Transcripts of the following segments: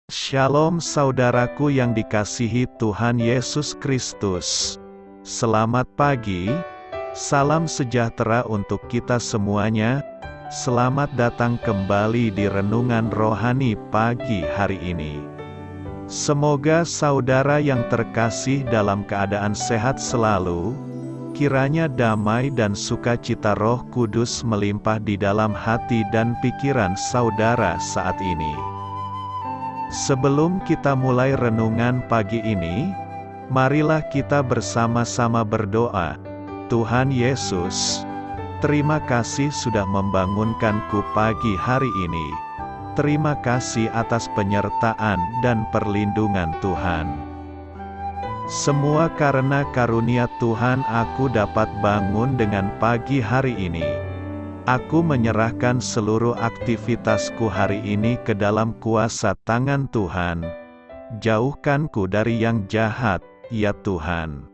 Shalom saudaraku yang dikasihi Tuhan Yesus Kristus. Selamat pagi, salam sejahtera untuk kita semuanya. Selamat datang kembali di Renungan Rohani pagi hari ini. Semoga saudara yang terkasih dalam keadaan sehat selalu. Kiranya damai dan sukacita Roh Kudus melimpah di dalam hati dan pikiran saudara saat ini. Sebelum kita mulai renungan pagi ini, marilah kita bersama-sama berdoa. Tuhan Yesus, terima kasih sudah membangunkanku pagi hari ini. Terima kasih atas penyertaan dan perlindungan Tuhan. Semua karena karunia Tuhan aku dapat bangun dengan pagi hari ini. Aku menyerahkan seluruh aktivitasku hari ini ke dalam kuasa tangan Tuhan. Jauhkanku dari yang jahat, ya Tuhan.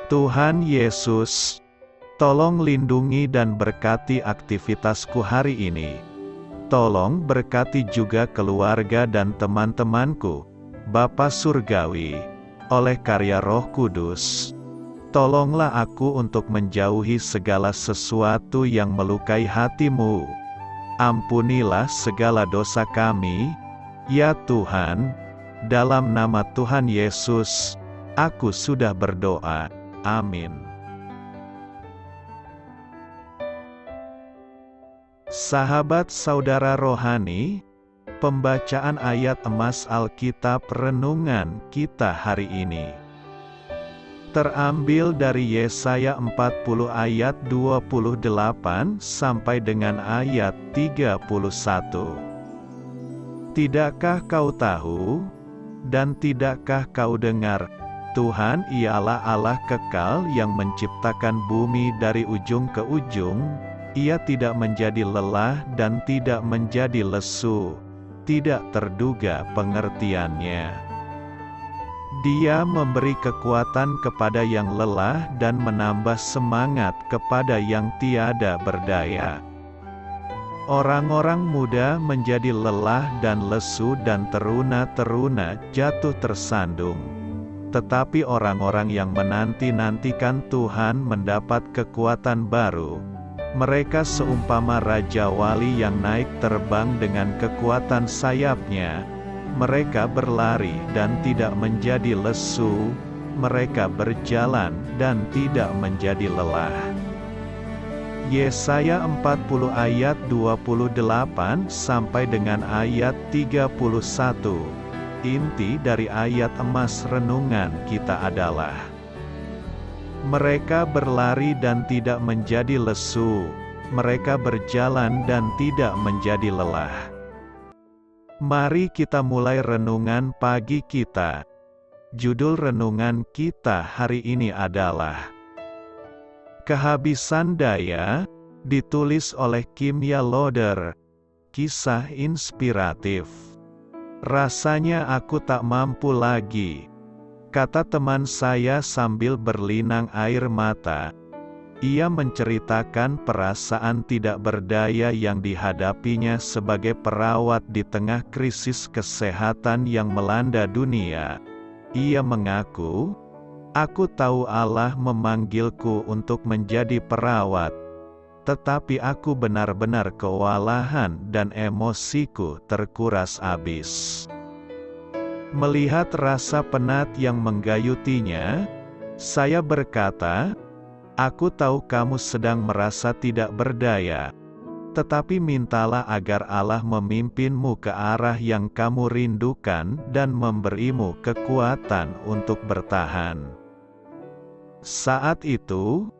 Tuhan Yesus, tolong lindungi dan berkati aktivitasku hari ini. Tolong berkati juga keluarga dan teman-temanku, Bapa Surgawi, oleh karya Roh Kudus. Tolonglah aku untuk menjauhi segala sesuatu yang melukai hati-Mu. Ampunilah segala dosa kami, ya Tuhan. Dalam nama Tuhan Yesus, aku sudah berdoa. Amin. Sahabat saudara rohani, pembacaan ayat emas Alkitab renungan kita hari ini terambil dari Yesaya 40 ayat 28 sampai dengan ayat 31. Tidakkah kau tahu, dan tidakkah kau dengar, Tuhan ialah Allah kekal yang menciptakan bumi dari ujung ke ujung. Ia tidak menjadi lelah dan tidak menjadi lesu, tidak terduga pengertiannya. Dia memberi kekuatan kepada yang lelah dan menambah semangat kepada yang tiada berdaya. Orang-orang muda menjadi lelah dan lesu dan teruna-teruna jatuh tersandung. Tetapi orang-orang yang menanti-nantikan Tuhan mendapat kekuatan baru. Mereka seumpama Raja Wali yang naik terbang dengan kekuatan sayapnya. Mereka berlari dan tidak menjadi lesu, mereka berjalan dan tidak menjadi lelah. Yesaya 40 ayat 28 sampai dengan ayat 31. Inti dari ayat emas renungan kita adalah: mereka berlari dan tidak menjadi lesu, mereka berjalan dan tidak menjadi lelah. Mari kita mulai renungan pagi kita. Judul renungan kita hari ini adalah Kehabisan Daya, ditulis oleh Kimya Loder. Kisah inspiratif. Rasanya aku tak mampu lagi, kata teman saya sambil berlinang air mata. Ia menceritakan perasaan tidak berdaya yang dihadapinya sebagai perawat di tengah krisis kesehatan yang melanda dunia. Ia mengaku, "Aku tahu Allah memanggilku untuk menjadi perawat, tetapi aku benar-benar kewalahan dan emosiku terkuras habis." Melihat rasa penat yang menggayutinya, saya berkata, "Aku tahu kamu sedang merasa tidak berdaya, tetapi mintalah agar Allah memimpinmu ke arah yang kamu rindukan dan memberimu kekuatan untuk bertahan." Saat itu,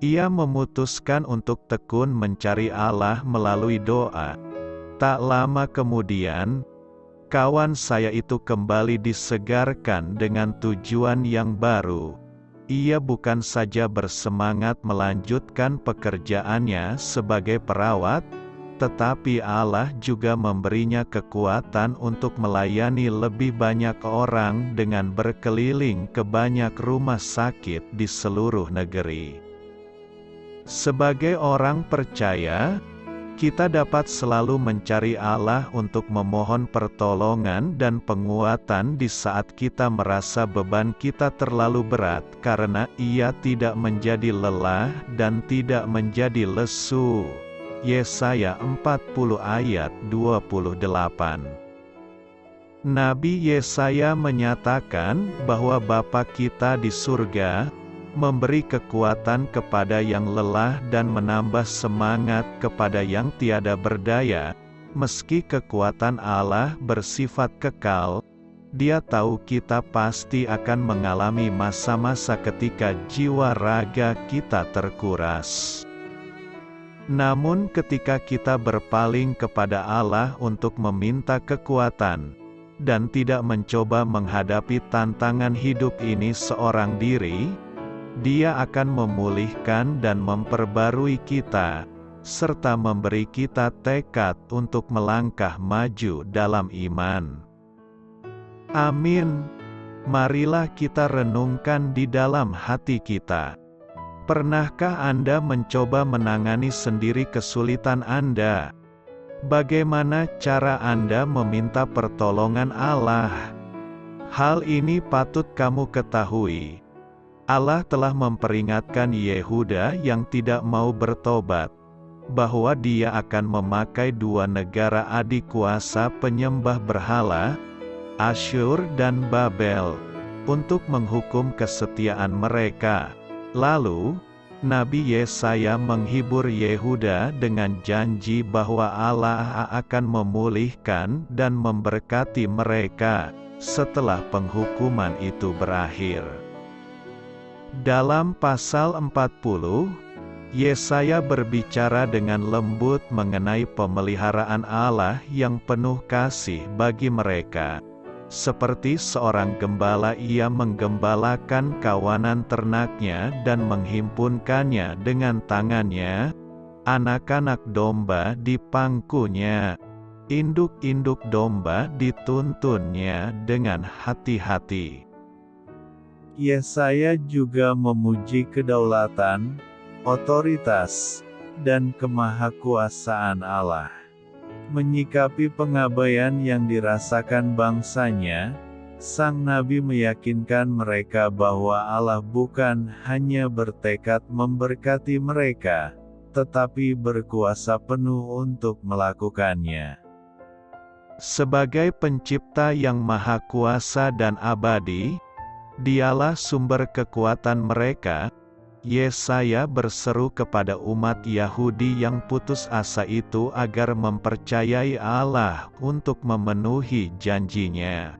ia memutuskan untuk tekun mencari Allah melalui doa. Tak lama kemudian, kawan saya itu kembali disegarkan dengan tujuan yang baru. Ia bukan saja bersemangat melanjutkan pekerjaannya sebagai perawat, tetapi Allah juga memberinya kekuatan untuk melayani lebih banyak orang dengan berkeliling ke banyak rumah sakit di seluruh negeri. Sebagai orang percaya, Kita dapat selalu mencari Allah untuk memohon pertolongan dan penguatan di saat kita merasa beban kita terlalu berat, karena Ia tidak menjadi lelah dan tidak menjadi lesu. Yesaya 40 ayat 28. Nabi Yesaya menyatakan bahwa Bapa kita di surga memberi kekuatan kepada yang lelah dan menambah semangat kepada yang tiada berdaya. Meski kekuatan Allah bersifat kekal, Dia tahu kita pasti akan mengalami masa-masa ketika jiwa raga kita terkuras. Namun ketika kita berpaling kepada Allah untuk meminta kekuatan, dan tidak mencoba menghadapi tantangan hidup ini seorang diri, Dia akan memulihkan dan memperbarui kita, serta memberi kita tekad untuk melangkah maju dalam iman. Amin. Marilah kita renungkan di dalam hati kita. Pernahkah Anda mencoba menangani sendiri kesulitan Anda? Bagaimana cara Anda meminta pertolongan Allah? Hal ini patut kamu ketahui. Allah telah memperingatkan Yehuda yang tidak mau bertobat, bahwa Dia akan memakai dua negara adik kuasa penyembah berhala, Asyur dan Babel, untuk menghukum kesetiaan mereka. Lalu, Nabi Yesaya menghibur Yehuda dengan janji bahwa Allah akan memulihkan dan memberkati mereka setelah penghukuman itu berakhir. Dalam pasal 40, Yesaya berbicara dengan lembut mengenai pemeliharaan Allah yang penuh kasih bagi mereka. Seperti seorang gembala, Ia menggembalakan kawanan ternaknya dan menghimpunkannya dengan tangannya, anak-anak domba di pangkunya, induk-induk domba dituntunnya dengan hati-hati. Yesaya juga memuji kedaulatan, otoritas, dan kemahakuasaan Allah. Menyikapi pengabaian yang dirasakan bangsanya, sang nabi meyakinkan mereka bahwa Allah bukan hanya bertekad memberkati mereka, tetapi berkuasa penuh untuk melakukannya. Sebagai pencipta yang maha kuasa dan abadi, Dialah sumber kekuatan mereka. Yesaya berseru kepada umat Yahudi yang putus asa itu agar mempercayai Allah untuk memenuhi janjinya.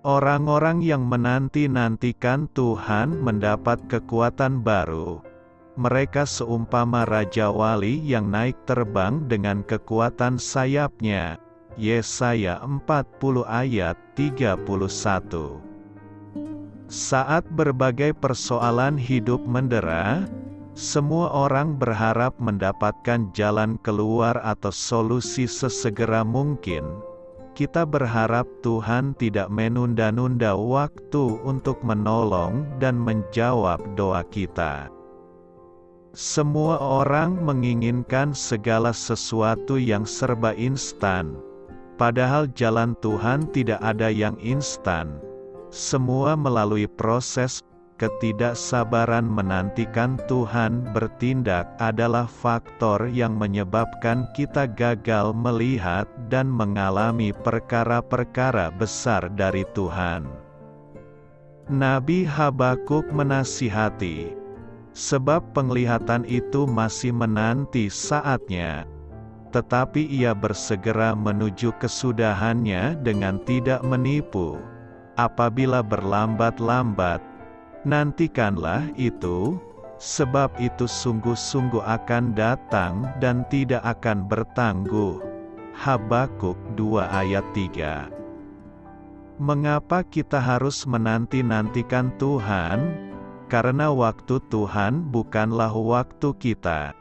Orang-orang yang menanti-nantikan Tuhan mendapat kekuatan baru. Mereka seumpama Raja Wali yang naik terbang dengan kekuatan sayapnya. Yesaya 40 ayat 31. Saat berbagai persoalan hidup mendera, semua orang berharap mendapatkan jalan keluar atau solusi sesegera mungkin. Kita berharap Tuhan tidak menunda-nunda waktu untuk menolong dan menjawab doa kita. Semua orang menginginkan segala sesuatu yang serba instan, padahal jalan Tuhan tidak ada yang instan. Semua melalui proses. Ketidaksabaran menantikan Tuhan bertindak adalah faktor yang menyebabkan kita gagal melihat dan mengalami perkara-perkara besar dari Tuhan. Nabi Habakuk menasihati, sebab penglihatan itu masih menanti saatnya, tetapi ia bersegera menuju kesudahannya dengan tidak menipu. Apabila berlambat-lambat, nantikanlah itu, sebab itu sungguh-sungguh akan datang dan tidak akan bertangguh. Habakuk 2 ayat 3. Mengapa kita harus menanti-nantikan Tuhan? Karena waktu Tuhan bukanlah waktu kita.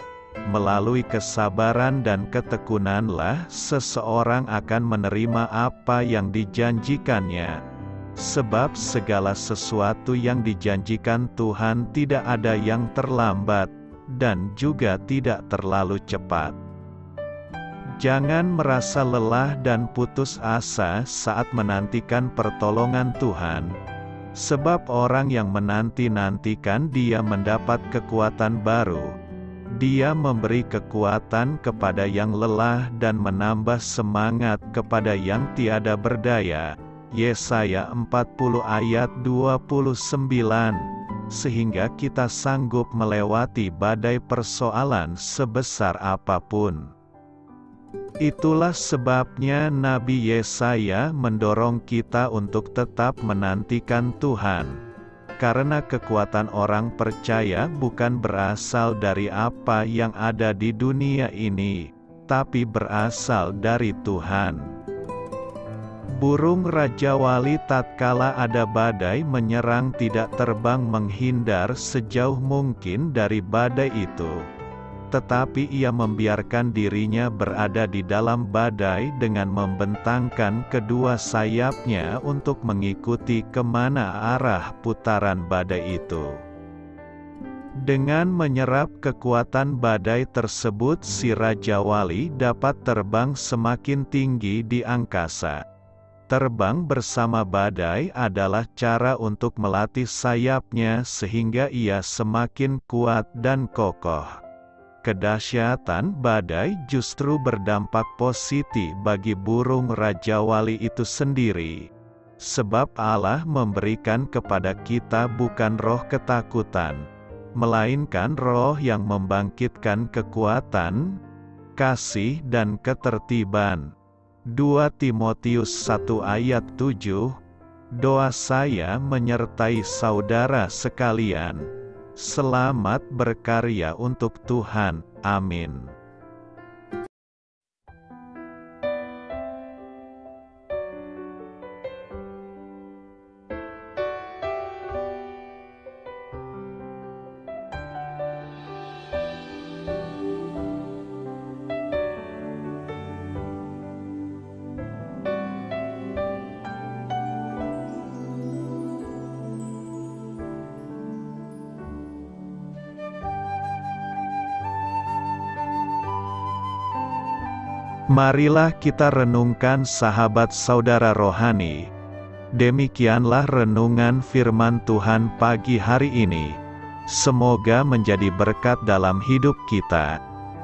Melalui kesabaran dan ketekunanlah seseorang akan menerima apa yang dijanjikannya. Sebab segala sesuatu yang dijanjikan Tuhan tidak ada yang terlambat, dan juga tidak terlalu cepat. Jangan merasa lelah dan putus asa saat menantikan pertolongan Tuhan, sebab orang yang menanti-nantikan Dia mendapat kekuatan baru. Dia memberi kekuatan kepada yang lelah dan menambah semangat kepada yang tiada berdaya. Yesaya 40 ayat 29. Sehingga kita sanggup melewati badai persoalan sebesar apapun. Itulah sebabnya Nabi Yesaya mendorong kita untuk tetap menantikan Tuhan. Karena kekuatan orang percaya bukan berasal dari apa yang ada di dunia ini, tapi berasal dari Tuhan. Burung Raja Wali tatkala ada badai menyerang tidak terbang menghindar sejauh mungkin dari badai itu. Tetapi ia membiarkan dirinya berada di dalam badai dengan membentangkan kedua sayapnya untuk mengikuti kemana arah putaran badai itu. Dengan menyerap kekuatan badai tersebut, si Raja Wali dapat terbang semakin tinggi di angkasa. Terbang bersama badai adalah cara untuk melatih sayapnya sehingga ia semakin kuat dan kokoh. Kedahsyatan badai justru berdampak positif bagi burung Raja Wali itu sendiri. Sebab Allah memberikan kepada kita bukan roh ketakutan, melainkan roh yang membangkitkan kekuatan, kasih dan ketertiban. 2 Timotius 1 ayat 7. Doa saya menyertai saudara sekalian. Selamat berkarya untuk Tuhan. Amin. Marilah kita renungkan sahabat saudara rohani. Demikianlah renungan firman Tuhan pagi hari ini. Semoga menjadi berkat dalam hidup kita.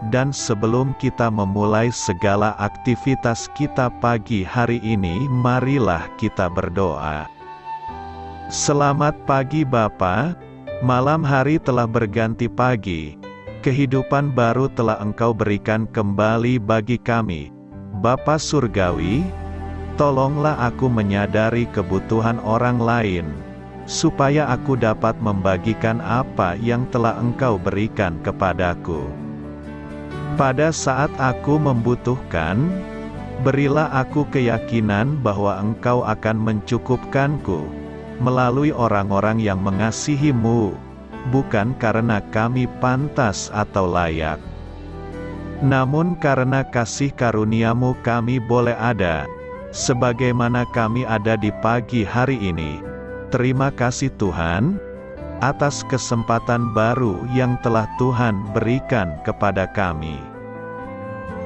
Dan sebelum kita memulai segala aktivitas kita pagi hari ini, marilah kita berdoa. Selamat pagi Bapa, malam hari telah berganti pagi. Kehidupan baru telah Engkau berikan kembali bagi kami. Bapa Surgawi, tolonglah aku menyadari kebutuhan orang lain, supaya aku dapat membagikan apa yang telah Engkau berikan kepadaku. Pada saat aku membutuhkan, berilah aku keyakinan bahwa Engkau akan mencukupkanku, melalui orang-orang yang mengasihi-Mu, bukan karena kami pantas atau layak, namun karena kasih karunia-Mu kami boleh ada, sebagaimana kami ada di pagi hari ini. Terima kasih Tuhan, atas kesempatan baru yang telah Tuhan berikan kepada kami,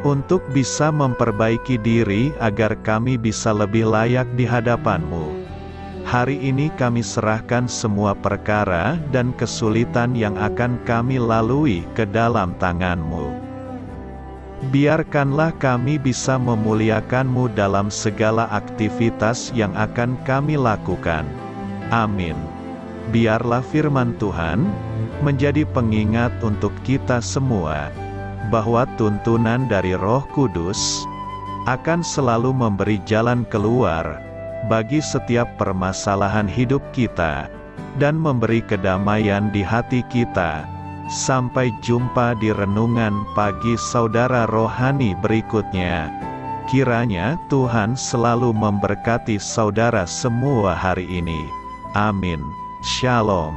untuk bisa memperbaiki diri agar kami bisa lebih layak di hadapan-Mu. Hari ini kami serahkan semua perkara dan kesulitan yang akan kami lalui ke dalam tangan-Mu. Biarkanlah kami bisa memuliakan-Mu dalam segala aktivitas yang akan kami lakukan. Amin. Biarlah firman Tuhan menjadi pengingat untuk kita semua, bahwa tuntunan dari Roh Kudus akan selalu memberi jalan keluar bagi setiap permasalahan hidup kita, dan memberi kedamaian di hati kita. Sampai jumpa di renungan pagi saudara rohani berikutnya. Kiranya Tuhan selalu memberkati saudara semua hari ini. Amin. Shalom.